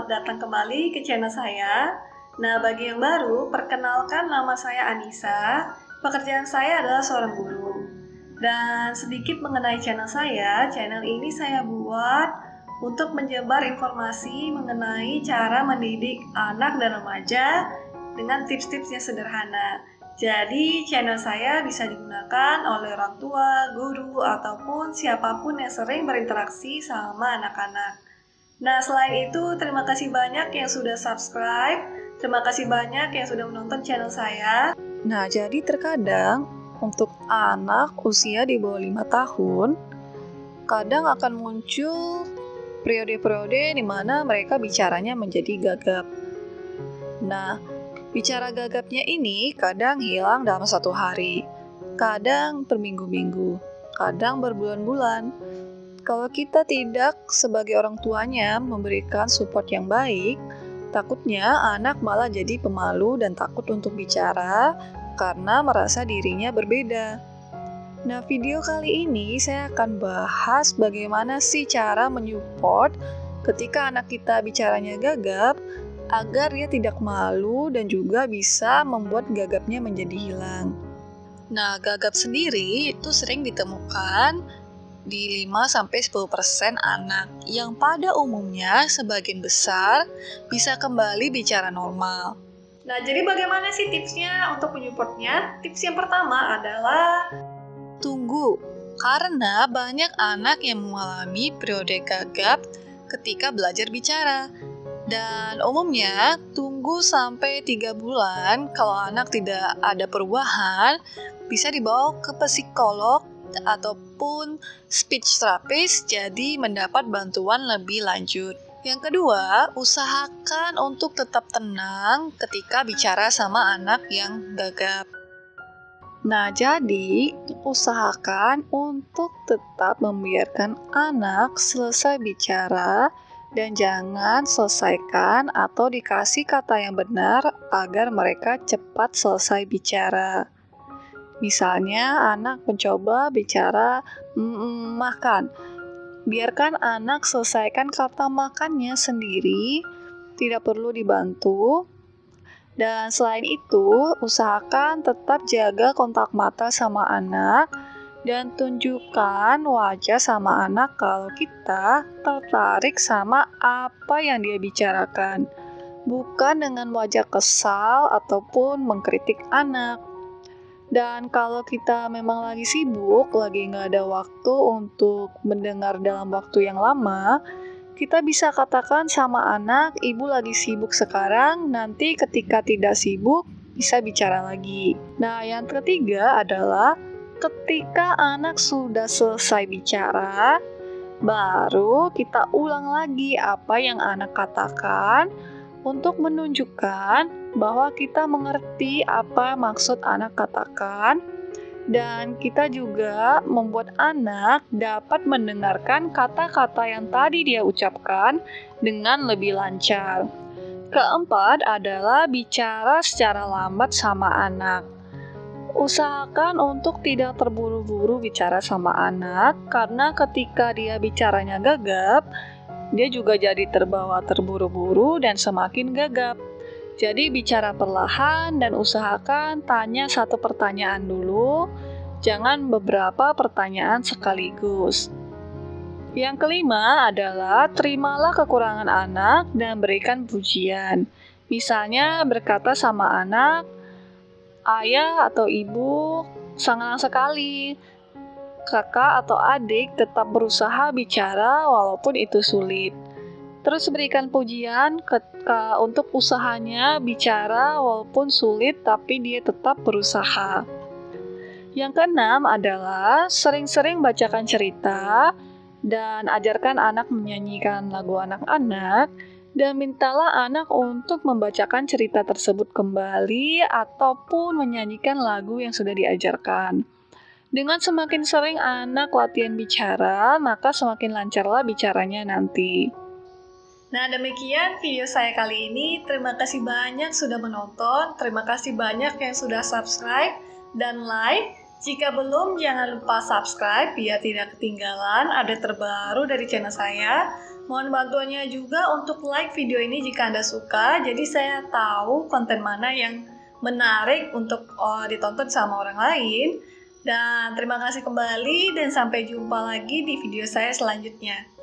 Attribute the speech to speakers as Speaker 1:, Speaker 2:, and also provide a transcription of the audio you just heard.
Speaker 1: selamat datang kembali ke channel saya. Nah, bagi yang baru, perkenalkan nama saya Anissa. Pekerjaan saya adalah seorang guru. Dan sedikit mengenai channel saya, channel ini saya buat untuk menyebar informasi mengenai cara mendidik anak dan remaja dengan tips-tips yang sederhana. Jadi, channel saya bisa digunakan oleh orang tua, guru, ataupun siapapun yang sering berinteraksi sama anak-anak. Nah, selain itu, terima kasih banyak yang sudah subscribe. Terima kasih banyak yang sudah menonton channel saya.
Speaker 2: Nah, jadi terkadang untuk anak usia di bawah 5 tahun, kadang akan muncul periode-periode di mana mereka bicaranya menjadi gagap. Nah, bicara gagapnya ini kadang hilang dalam 1 hari, kadang berminggu-minggu, kadang berbulan-bulan. Kalau kita tidak sebagai orang tuanya memberikan support yang baik, takutnya anak malah jadi pemalu dan takut untuk bicara karena merasa dirinya berbeda. Nah, video kali ini saya akan bahas bagaimana sih cara menyupport ketika anak kita bicaranya gagap agar dia tidak malu dan juga bisa membuat gagapnya menjadi hilang. Nah, gagap sendiri itu sering ditemukan di 5-10% anak yang pada umumnya sebagian besar bisa kembali bicara normal.
Speaker 1: Nah, jadi bagaimana sih tipsnya untuk menyupportnya? Tips yang pertama adalah
Speaker 2: tunggu, karena banyak anak yang mengalami periode gagap ketika belajar bicara. Dan umumnya tunggu sampai 3 bulan kalau anak tidak ada perubahan, bisa dibawa ke psikolog ataupun speech therapist jadi mendapat bantuan lebih lanjut. Yang kedua, usahakan untuk tetap tenang ketika bicara sama anak yang gagap. Nah, jadi usahakan untuk tetap membiarkan anak selesai bicara dan jangan selesaikan atau dikasih kata yang benar agar mereka cepat selesai bicara. Misalnya anak mencoba bicara makan. Biarkan anak selesaikan kata makannya sendiri, tidak perlu dibantu. Dan selain itu, usahakan tetap jaga kontak mata sama anak dan tunjukkan wajah sama anak kalau kita tertarik sama apa yang dia bicarakan. Bukan dengan wajah kesal ataupun mengkritik anak. Dan kalau kita memang lagi sibuk, lagi nggak ada waktu untuk mendengar dalam waktu yang lama, kita bisa katakan sama anak, ibu lagi sibuk sekarang, nanti ketika tidak sibuk, bisa bicara lagi. Nah, yang ketiga adalah ketika anak sudah selesai bicara, baru kita ulang lagi apa yang anak katakan untuk menunjukkan bahwa kita mengerti apa maksud anak katakan, dan kita juga membuat anak dapat mendengarkan kata-kata yang tadi dia ucapkan dengan lebih lancar. Keempat adalah bicara secara lambat sama anak. Usahakan untuk tidak terburu-buru bicara sama anak, karena ketika dia bicaranya gagap, dia juga jadi terbawa terburu-buru dan semakin gagap. Jadi bicara perlahan dan usahakan tanya satu pertanyaan dulu, jangan beberapa pertanyaan sekaligus. Yang kelima adalah terimalah kekurangan anak dan berikan pujian. Misalnya berkata sama anak, ayah atau ibu, senang sekali. Kakak atau adik tetap berusaha bicara walaupun itu sulit. Terus berikan pujian untuk usahanya bicara walaupun sulit tapi dia tetap berusaha. Yang keenam adalah sering-sering bacakan cerita dan ajarkan anak menyanyikan lagu anak-anak dan mintalah anak untuk membacakan cerita tersebut kembali ataupun menyanyikan lagu yang sudah diajarkan. Dengan semakin sering anak latihan bicara, maka semakin lancarlah bicaranya nanti.
Speaker 1: Nah, demikian video saya kali ini. Terima kasih banyak sudah menonton. Terima kasih banyak yang sudah subscribe dan like Jika belum, jangan lupa subscribe biar tidak ketinggalan update terbaru dari channel saya. Mohon bantuannya juga untuk like video ini jika Anda suka, jadi saya tahu konten mana yang menarik untuk ditonton sama orang lain. Dan terima kasih kembali dan sampai jumpa lagi di video saya selanjutnya.